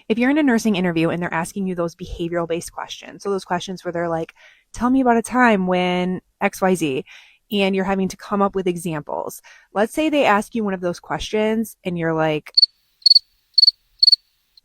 If you're in a nursing interview and they're asking you those behavioral based questions, so those questions where they're like, tell me about a time when XYZ, and you're having to come up with examples. Let's say they ask you one of those questions and you're like,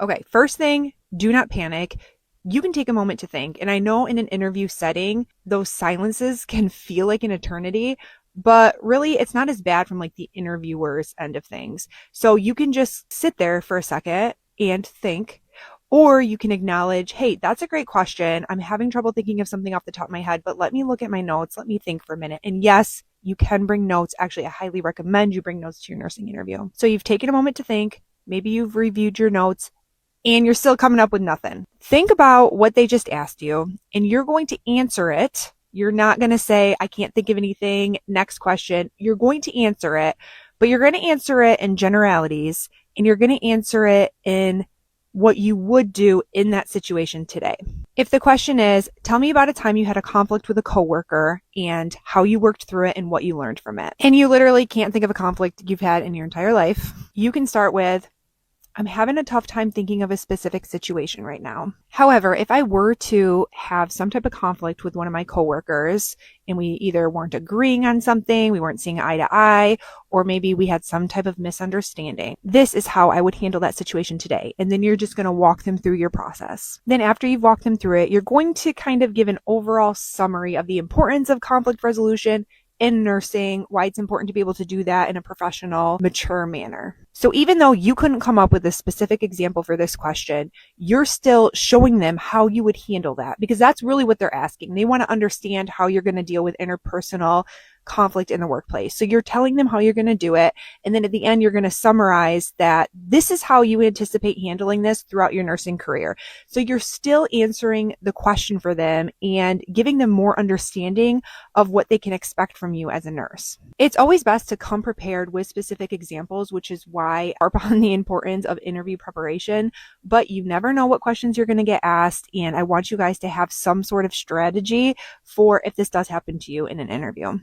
okay, first thing, do not panic. You can take a moment to think. And I know in an interview setting, those silences can feel like an eternity, but really it's not as bad from like the interviewer's end of things. So you can just sit there for a second and think, or you can acknowledge, hey, that's a great question. I'm having trouble thinking of something off the top of my head, but let me look at my notes. Let me think for a minute. And yes, you can bring notes. Actually, I highly recommend you bring notes to your nursing interview. So you've taken a moment to think. Maybe you've reviewed your notes and you're still coming up with nothing. Think about what they just asked you and you're going to answer it. You're not going to say, I can't think of anything. Next question. You're going to answer it, but you're going to answer it in generalities and you're going to answer it in what you would do in that situation today. If the question is, tell me about a time you had a conflict with a coworker and how you worked through it and what you learned from it, and you literally can't think of a conflict you've had in your entire life, you can start with, I'm having a tough time thinking of a specific situation right now. However, if I were to have some type of conflict with one of my coworkers and we either weren't agreeing on something, we weren't seeing eye to eye, or maybe we had some type of misunderstanding, this is how I would handle that situation today. And then you're just going to walk them through your process. Then after you've walked them through it, you're going to kind of give an overall summary of the importance of conflict resolution in nursing, why it's important to be able to do that in a professional, mature manner. So even though you couldn't come up with a specific example for this question, you're still showing them how you would handle that, because that's really what they're asking. They want to understand how you're going to deal with interpersonal conflict in the workplace. So you're telling them how you're going to do it. And then at the end, you're going to summarize that this is how you anticipate handling this throughout your nursing career. So you're still answering the question for them and giving them more understanding of what they can expect from you as a nurse. It's always best to come prepared with specific examples, which is why I harp on the importance of interview preparation, but you never know what questions you're going to get asked. And I want you guys to have some sort of strategy for if this does happen to you in an interview.